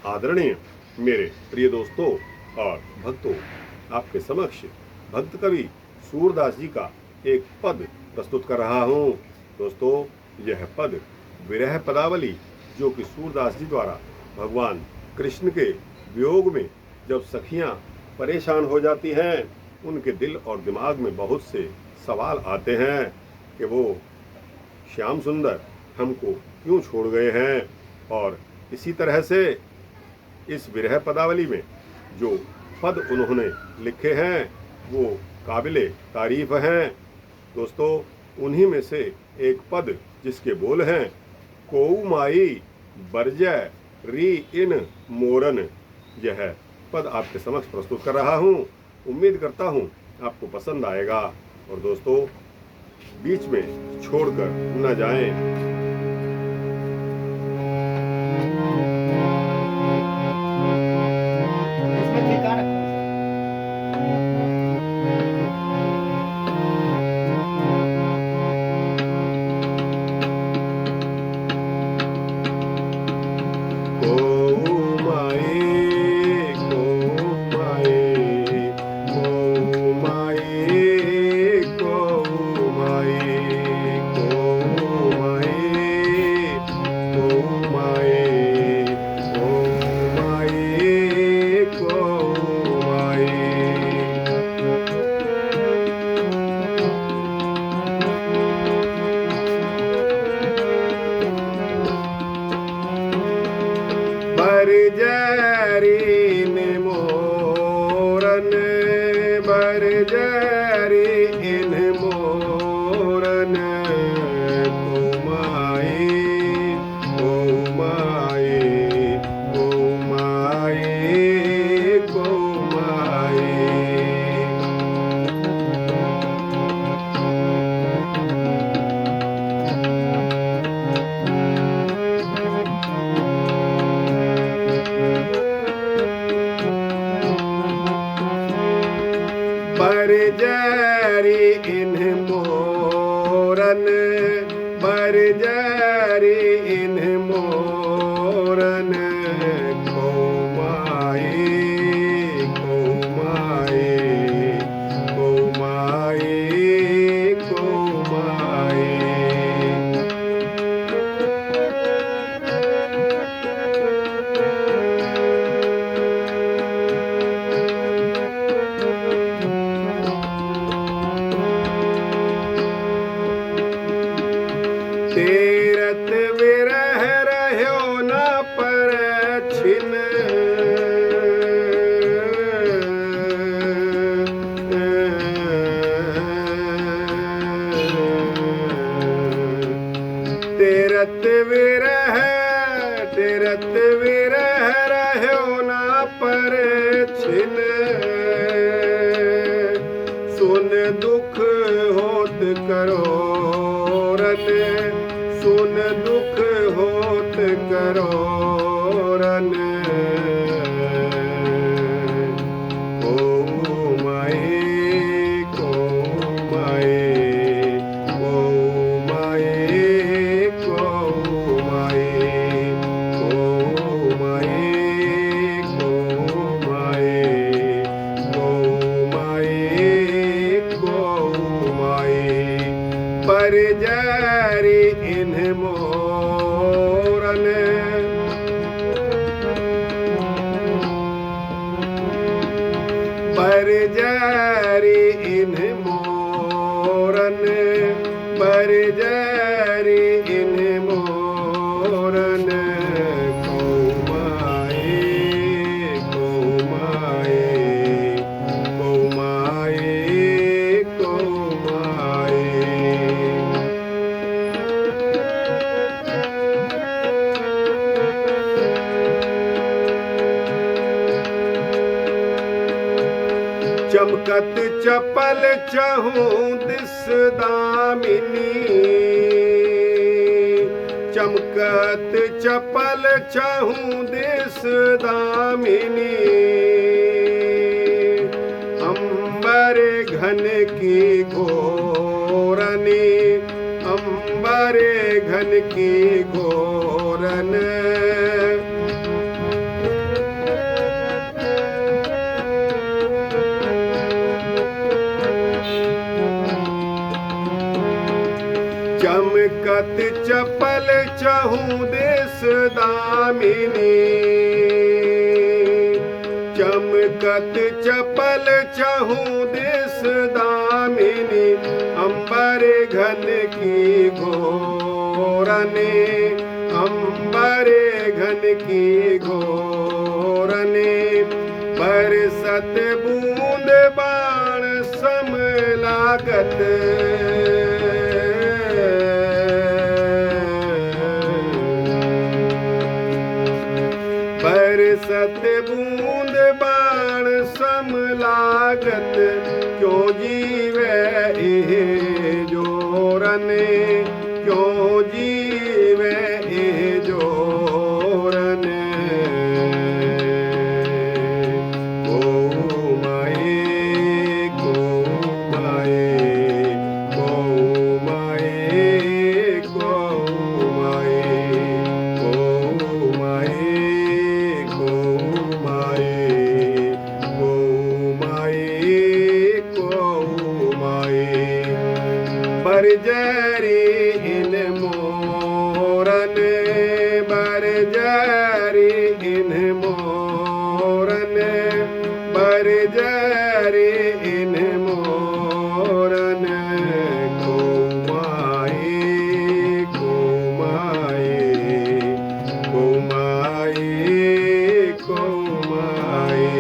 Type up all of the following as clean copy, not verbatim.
आदरणीय मेरे प्रिय दोस्तों और भक्तों, आपके समक्ष भक्त कवि सूरदास जी का एक पद प्रस्तुत कर रहा हूँ। दोस्तों, यह पद विरह पदावली जो कि सूरदास जी द्वारा भगवान कृष्ण के वियोग में जब सखियाँ परेशान हो जाती हैं, उनके दिल और दिमाग में बहुत से सवाल आते हैं कि वो श्याम सुंदर हमको क्यों छोड़ गए हैं। और इसी तरह से इस विरह पदावली में जो पद उन्होंने लिखे हैं वो काबिले तारीफ हैं। दोस्तों, उन्हीं में से एक पद जिसके बोल हैं, कोऊ माई बरजय री इन मोरन। यह पद आपके समक्ष प्रस्तुत कर रहा हूँ। उम्मीद करता हूँ आपको पसंद आएगा और दोस्तों बीच में छोड़कर न जाएं। बरजरी इन मोरन, बरजरी इन मोरन, कोमाई कोमाई कोमाई कोमाई। बरजरी इन मोरन, बरजरी इन मोरन, कोमाई कोमाई कोमाई कोमाई। तेरत विरह रह्यो न पर छिन, तेरत विरह तेरत विरह रह्यो न पर छिन, सुन दुख होत करो सुन दुख होत करोरन, कोमाई कोमाई कोमाई कोमाई कोमाई कोमाई कोमाई। बरजरी इन मोरन, बरजरी इन मोरन, बरजरी इन मोरन, कोमाई कोमाई कोमाई कोमाई। चमकत चपल चहूँ दिस दामिनी, चमकत चपल चहूँ दिस दामिनी, अंबरे घन की घोरनी, अंबरे घन की घोरन, चमकत चपल चहु देश दामिनी, चमकत चपल चहु देश दामिनी, अंबर घन की घोरने, अंबर घन की घोरने, बरसत बूंद बाण सम लागत, बरसत बूंद बाण सम लागत, क्यों जीवे एह जोरने, क्यों जीवे एह जोरने। गौ माए, गौ माए, गौ माए, गौ माए, गौ माए, गौ माए, गौ माए, गौ माए। बरजरी इन मोरन, बरजरी इन मोरन, बरजरी इन मोरन, गौ माए, गौ माए, गौ माए, गौ माए।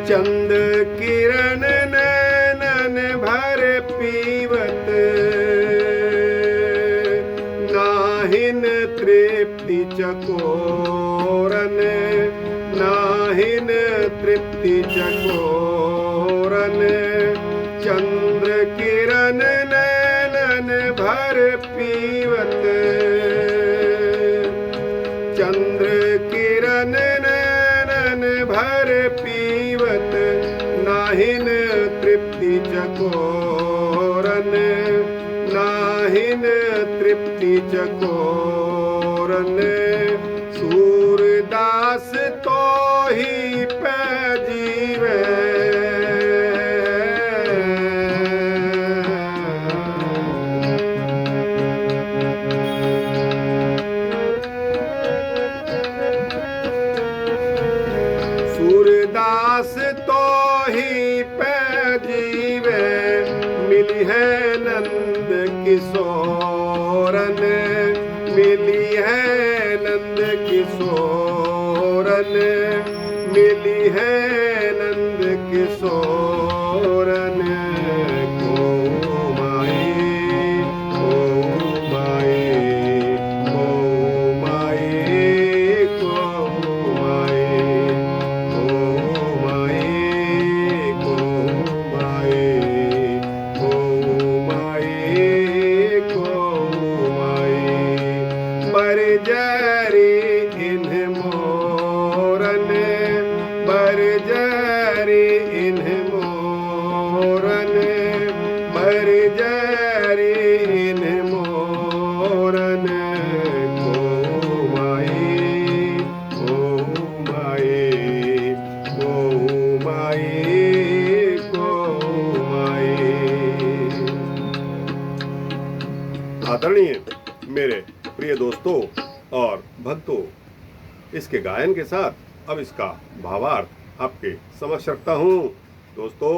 चंद किरण नैनन भर पीवत, नाहिन तृप्ति चकोरन, नाहिन तृप्ति चकोरन, चंद्र किरण नैनन भर पीवत, चंद्र किरण नैनन भर पीवत, नाहिन तृप्ति चकोरन, नाहिन तृप्ति चकोरन, सूरदास तो ही पैजीवे, सूरदास तो ही पैजीवे, मिली है नंद किशोरन, मिली है नंद किशोरन, मिली है नंद किशोरन, गौ माए, गौ माए, गौ माए, गौ माए, गौ माए, गौ माए, गौ माए, गौ माए। बरजरी इन मोरन, बरजरी इन मोरन, बरजरी इन मोरन, गौ माए, गौ माए, गौ माए, गौ माए। आदरणीय मेरे प्रिय दोस्तों और भक्तों, इसके गायन के साथ अब इसका भावार्थ आपके समक्ष रखता हूँ। दोस्तों,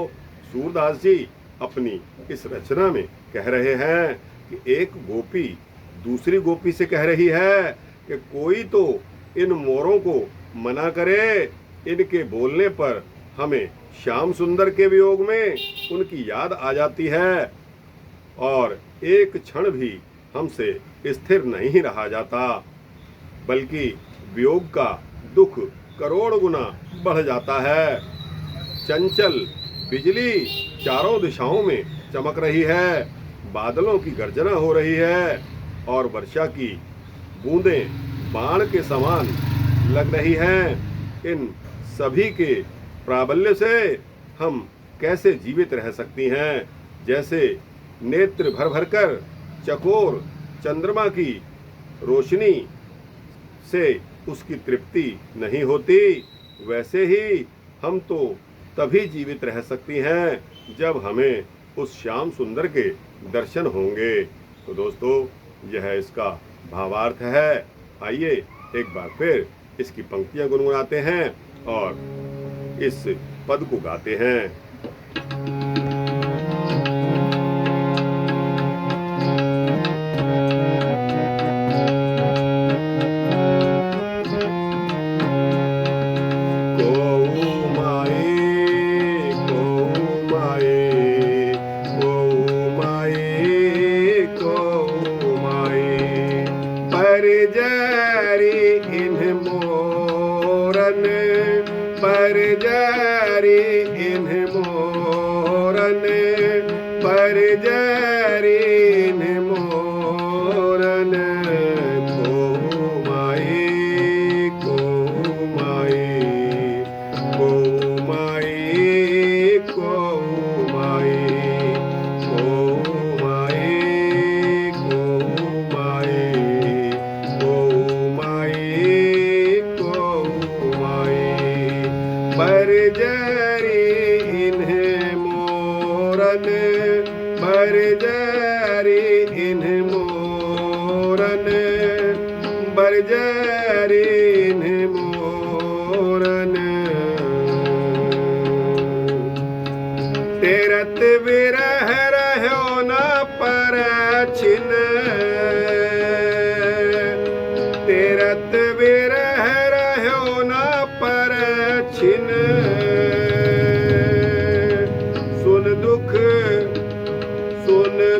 सूरदास जी अपनी इस रचना में कह रहे हैं कि एक गोपी दूसरी गोपी से कह रही है कि कोई तो इन मोरों को मना करे, इनके बोलने पर हमें श्याम सुंदर के वियोग में उनकी याद आ जाती है और एक क्षण भी हमसे स्थिर नहीं रहा जाता, बल्कि वियोग का दुख करोड़ गुना बढ़ जाता है। चंचल बिजली चारों दिशाओं में चमक रही है, बादलों की गर्जना हो रही है और वर्षा की बूंदें बाण के समान लग रही हैं। इन सभी के प्राबल्य से हम कैसे जीवित रह सकती हैं। जैसे नेत्र भर भर कर चकोर चंद्रमा की रोशनी से उसकी तृप्ति नहीं होती, वैसे ही हम तो तभी जीवित रह सकती हैं जब हमें उस श्याम सुंदर के दर्शन होंगे। तो दोस्तों, यह इसका भावार्थ है। आइए एक बार फिर इसकी पंक्तियां गुनगुनाते हैं और इस पद को गाते हैं। पर जरी इन मोरन पर जरी इन मोरन को माई को माई को माई को माई को माई को माई को माई को माई पर जरी इन्हें मोरन पर जरी इन्हें मोरन पर जरी इन्हें मोरन तेरत विरह रहो न पर छिन तेरत विरह रहो न पर छिन सुन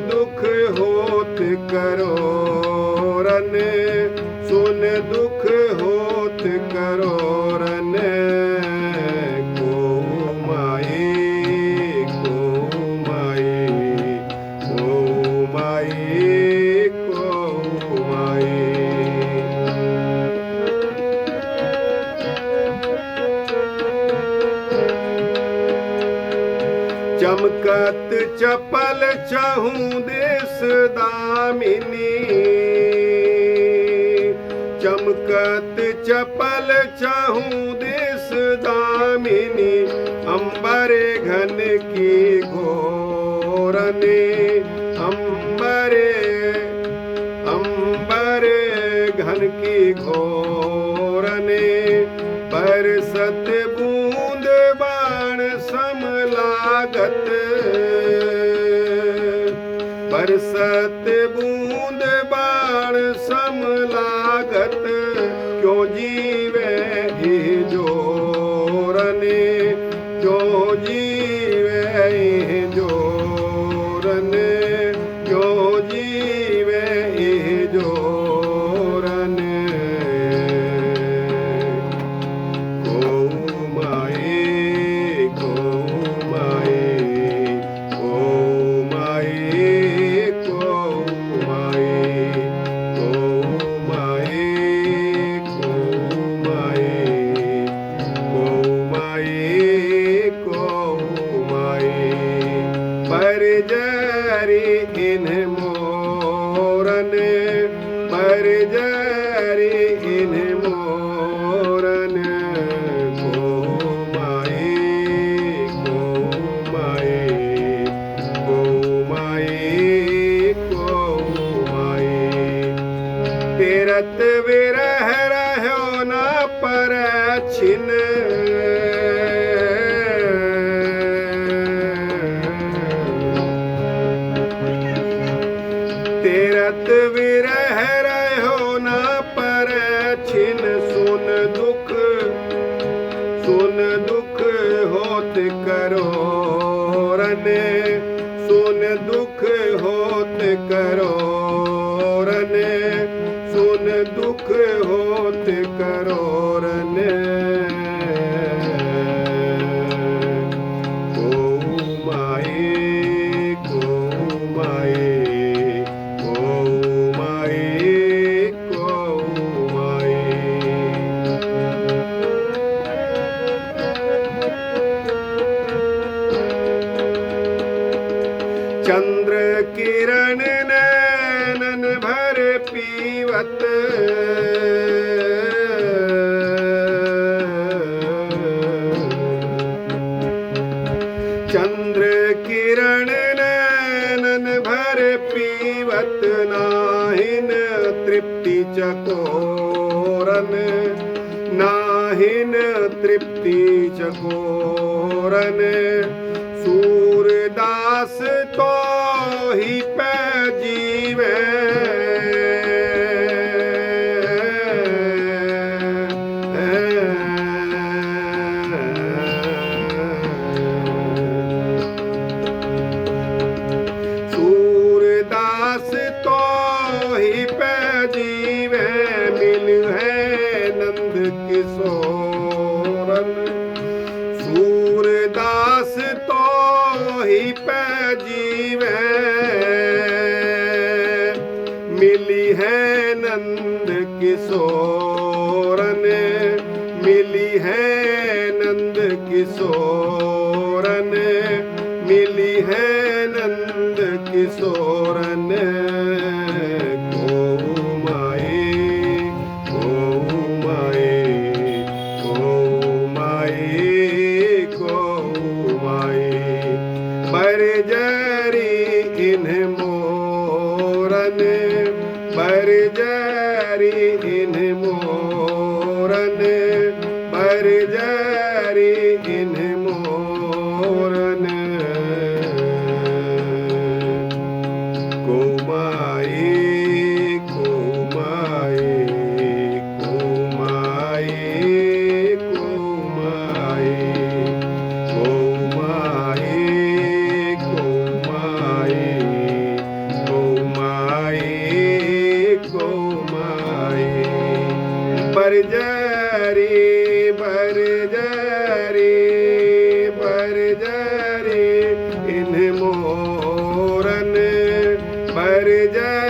दुख होत करो रन सुन दुख होत करो रन को माई को माई को माई को माई चमकत चपल चाहूं देश दामिनी चमकत चपल चाहूं देश दामिनी अंबरे घन की घोरने अंबरे घन की घोरने पर सत बूंद बाण सम लागत बरसत बूंद बाण सम लागत क्यों जीवे ही जोरने क्यों जीवे ही जोरने क्यों जीवे ही जोरने को माई को माई को माई को माई को माई को माई को माई को माई पर जरी इन मोरन पर जरी इन मोरन को माई को माई को माई को माई तेरत विरह रहो न पर छिन तेरत विरह रहो न पर छिन सुन दुख होत करो रने सुन दुख होत करो रने सुन दुख होत करो रने को माई को माई को माई को माई चंद्र किरण नैनन भर पीवत, चंद्र किरण नैनन भर पीवत, नाहिन तृप्ति चकोरन, नाहिन तृप्ति चकोरन। सूरदास तो ही पै जीवे, सूरदास तो ही पै जीवे, मिल है नंद किशोरन। सूरदास तो ही पै जीवे, मिली है नंद किशोरन, मिली है नंद किशोरन, मिली है नंद किशोरन। गौ माए, गौ माए, गौ माए, गौ माए, बरजरी इन मोरन, बरजरी इन मोरन, बरजरी इन मोरन। गौ माए, गौ माए, गौ माए, गौ माए, गौ माए, गौ माए, गौ माए, गौ माए, बरजरी, बरजरी, बरजरी इन मोरन, बरजरी